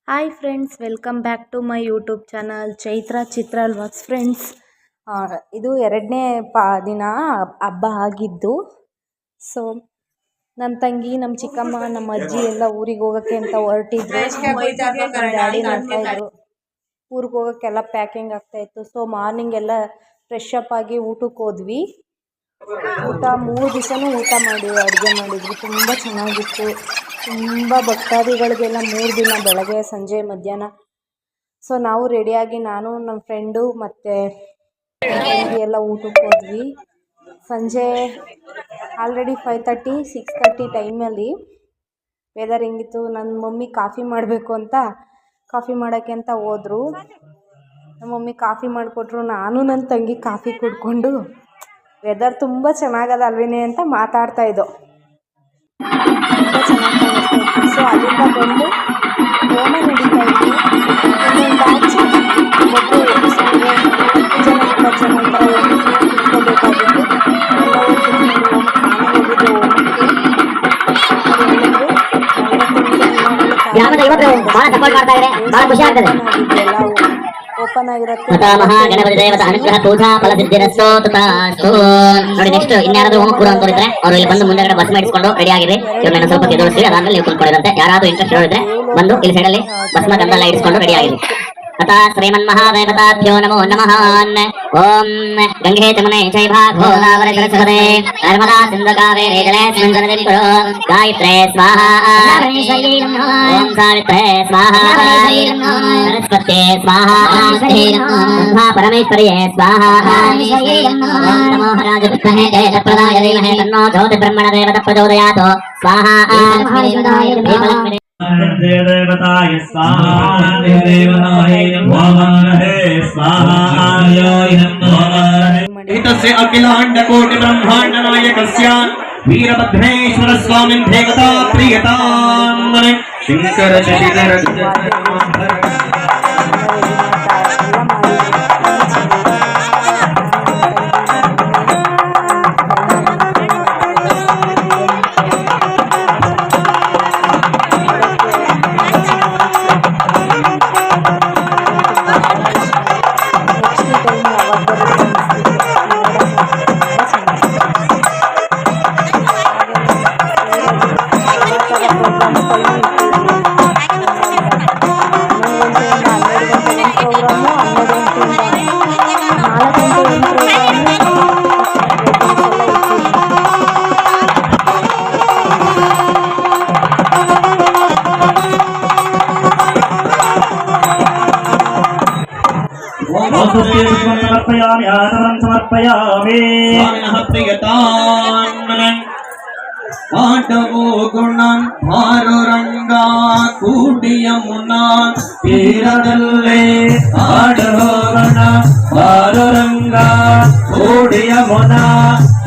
Hi friends, welcome back to my YouTube channel Chaitra Chitra vlogs. Friends, ಇದು 2ನೇ ದಿನ ಹಬ್ಬ ಆಗಿದ್ದು. ಸೊ ನನ್ನ ತಂಗಿ, ನಮ್ಮ ಚಿಕ್ಕಮ್ಮ, ನಮ್ಮ ಅಜ್ಜಿ ಎಲ್ಲ ಊರಿಗೆ ಹೋಗೋಕ್ಕೆ ಅಂತ ಹೊರಟಿದ್ರು. ಡ್ಯಾಡಿ ಮಾಡ್ತಾಯಿದ್ರು. ಊರಿಗೆ ಹೋಗೋಕ್ಕೆಲ್ಲ ಪ್ಯಾಕಿಂಗ್ ಆಗ್ತಾಯಿತ್ತು. ಸೊ ಮಾರ್ನಿಂಗ್ ಎಲ್ಲ ಫ್ರೆಶ್ ಅಪ್ ಆಗಿ ಊಟಕ್ಕೆ ಹೋದ್ವಿ. ಊಟ 3 ದಿವಸನೂ ಊಟ ಅಡುಗೆ ಮಾಡಿದ್ವಿ. ತುಂಬ ಚೆನ್ನಾಗಿತ್ತು. ತುಂಬ ಭಕ್ತಾದಿಗಳಿಗೆಲ್ಲ 3 ದಿನ ಬೆಳಗ್ಗೆ, ಸಂಜೆ, ಮಧ್ಯಾಹ್ನ. ಸೊ ನಾವು ರೆಡಿಯಾಗಿ ನಾನು, ನಮ್ಮ ಫ್ರೆಂಡು ಮತ್ತು ತಂಗಿ ಎಲ್ಲ ಊಟಕ್ಕೆ ಹೋದ್ವಿ. ಸಂಜೆ ಆಲ್ರೆಡಿ 5:30, 6:30 ಟೈಮಲ್ಲಿ ವೆದರ್ ಹೆಂಗಿತ್ತು. ನನ್ನ ಮಮ್ಮಿ ಕಾಫಿ ಮಾಡಬೇಕು ಅಂತ ಕಾಫಿ ಮಾಡೋಕ್ಕೆ ಅಂತ ಹೋದರು. ನಮ್ಮ ಮಮ್ಮಿ ಕಾಫಿ ಮಾಡಿಕೊಟ್ರು. ನಾನು ನನ್ನ ತಂಗಿ ಕಾಫಿ ಕುಡ್ಕೊಂಡು ವೆದರ್ ತುಂಬ ಚೆನ್ನಾಗದ ಅಲ್ವೇನೆ ಅಂತ ಮಾತಾಡ್ತಾಯಿದ್ದೋ. ತುಂಬ ಚೆನ್ನಾಗಿ ಕಾಣಿಸ್ತಾ ಇತ್ತು. ಸೊ ಅಲ್ಲಿಂದ ಬಂದು ಹೋಮ ನಡೀತಾ ಇತ್ತು. ಒಂದೊಂದು ಬ್ಯಾಚ್ ಒಬ್ಬರು 20 ಜನ, 20 ಜನ ಈ ಥರ ಕುತ್ಕೋಬೇಕಾಗಿತ್ತು. ಎಲ್ಲರೂ ಕುತ್ಕೊಂಡು ನಾನು ಹೋಗಿದ್ದೆ ಹೋಮಕ್ಕೆ. ಓಪನ್ ಆಗಿರುತ್ತೆ. ಅನುಗ್ರಹ ಪೂಜಾ ಫಲ ಸಿದ್ಧಿರಸ್ತು ತಥಾಸ್ತು. ನೋಡಿ, ನೆಕ್ಸ್ಟ್ ಇನ್ಯಾರಾದ್ರೂ ಹೋಮ ಕೂಡ ಅಂತೋರಿದ್ರೆ ಅವ್ರು ಇಲ್ಲಿ ಬಂದು ಮುಂದೆಗಡೆ ಭಸ್ಮ ಇಡಿಸ್ಕೊಂಡು ರೆಡಿ ಆಗಿರಿ. ಇವ್ರನ್ನ ಸ್ವಲ್ಪ ಎದುರಿಸ್ತೀವಿ, ಅದಾದ್ಮೇಲೆ ನೀವು ಕುತ್ಕೊಂಡಿರಂತೆ. ಯಾರಾದ್ರೂ ಇಂಟ್ರೆಸ್ಟ್ ಇರೋದ್ರೆ ಬಂದು ಇಲ್ಲಿ ಸೈಡಲ್ಲಿ ಭಸ್ಮ ಗಂಧೆಲ್ಲ ಇಡಿಸ್ಕೊಂಡು ರೆಡಿ ಆಗಿರಿ. अतः श्रीमन्महादेवताभ्यो नमो नमः। ओम गंगे जमुने चैव गोदावरी सरस्वती नर्मदा सिंधु कावेरी जलेस्मिन् सन्निधिं कुरु। गायत्रे स्वाहा, ओम सावित्रे स्वाहा, सरस्वत्यै स्वाहा, ब्रह्मा परमेश्वर्यै स्वाहा। ओम नमो राजपुत्रहे तेजप्रदाय धीमहि तन्नो ज्योतिर्ब्रह्मणदेवतः प्रचोदयात्। स्वाहा। देवताय स्वाहा, देवताय नमः स्वाहा। इतस्य अखिलांड कोटि ब्रह्मांड नायकस्य वीरभद्रेश्वर स्वामी देवता प्रियतां शंकर शशिधर समर्पयामि, आदरं समर्पयामि। स्वामिनः प्रियतान् पांडवो गुणं भारुरंग ಕೂಡಿಯಮುನಾ ತೀರದಲ್ಲೇ ಪಾಂಡವೋ ಗುಣ ಭಾರುರಂಗ ಕೂಡಿಯಮುನಾ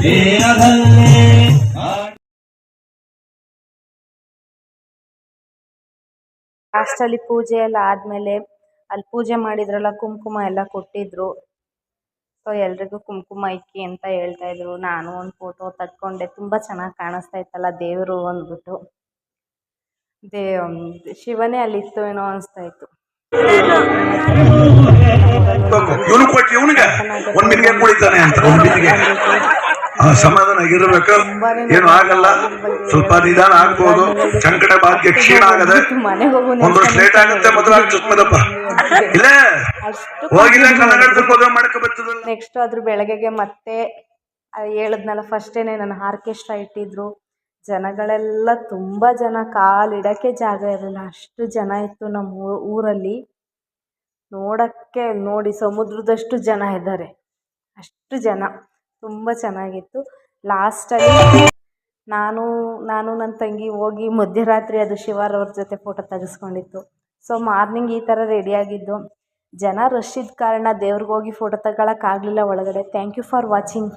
ತೀರದಲ್ಲೇ. ಲಾಸ್ಟಲ್ಲಿ ಪೂಜೆ ಎಲ್ಲ ಆದಮೇಲೆ ಅಲ್ಲಿ ಪೂಜೆ ಮಾಡಿದ್ರಲ್ಲ, ಕುಂಕುಮ ಎಲ್ಲ ಕೊಟ್ಟಿದ್ರು. ಸೊ ಎಲ್ರಿಗೂ ಕುಂಕುಮ ಇಕ್ಕಿ ಅಂತ ಹೇಳ್ತಾಯಿದ್ರು. ನಾನು ಒಂದು ಫೋಟೋ ತೆಕ್ಕೊಂಡೆ. ತುಂಬ ಚೆನ್ನಾಗಿ ಕಾಣಿಸ್ತಾ ಇತ್ತಲ್ಲ ದೇವರು ಅಂದ್ಬಿಟ್ಟು. ಶಿವನೇ ಅಲ್ಲಿತ್ತು ಏನೋ ಅನಿಸ್ತಾ ಇತ್ತು. ಸಮಾಧಾನ ಆಗಿರ್ಬೇಕು, ಏನು ಆಗಲ್ಲ, ಸ್ವಲ್ಪ ನಿಧಾನ ಆಗ್ಬೋದು. ಸಂಕಟ ಭಾಗ್ಯ ಕ್ಷೀಣ ಆಗದೆ ಒಂದಷ್ಟು ಲೇಟ್ ಆಗುತ್ತೆ, ಮದುವೆ ಆಗ್ತದಪ್ಪ. ಇಲ್ಲ ಹೋಗಿಲ್ಲ ನೆಕ್ಸ್ಟ್ ಅದ್ರ ಬೆಳಗ್ಗೆಗೆ ಮತ್ತೆ ಹೇಳಿದ್ನಲ್ಲ, ಫಸ್ಟೇನೆ ನನ್ನ ಆರ್ಕೆಸ್ಟ್ರಾ ಇಟ್ಟಿದ್ರು. ಜನಗಳೆಲ್ಲ ತುಂಬ ಜನ, ಕಾಲಿಡಕ್ಕೆ ಜಾಗ ಇರಲಿಲ್ಲ, ಅಷ್ಟು ಜನ ಇತ್ತು ನಮ್ಮ ಊರಲ್ಲಿ. ನೋಡೋಕ್ಕೆ ನೋಡಿ ಸಮುದ್ರದಷ್ಟು ಜನ ಇದ್ದಾರೆ, ಅಷ್ಟು ಜನ. ತುಂಬ ಚೆನ್ನಾಗಿತ್ತು. ಲಾಸ್ಟಲ್ಲಿ ನಾನು ನನ್ನ ತಂಗಿ ಹೋಗಿ ಮಧ್ಯರಾತ್ರಿ ಅದು ಶಿವರವ್ರ ಜೊತೆ ಫೋಟೋ ತೆಗೆಸ್ಕೊಂಡಿತ್ತು. ಸೊ ಮಾರ್ನಿಂಗ್ ಈ ಥರ ರೆಡಿಯಾಗಿದ್ದು. ಜನ ರಶ್ ಇದ್ದ ಕಾರಣ ದೇವ್ರಿಗೆ ಹೋಗಿ ಫೋಟೋ ತಗೊಳಕ್ಕಾಗಲಿಲ್ಲ ಒಳಗಡೆ. Thank you for watching.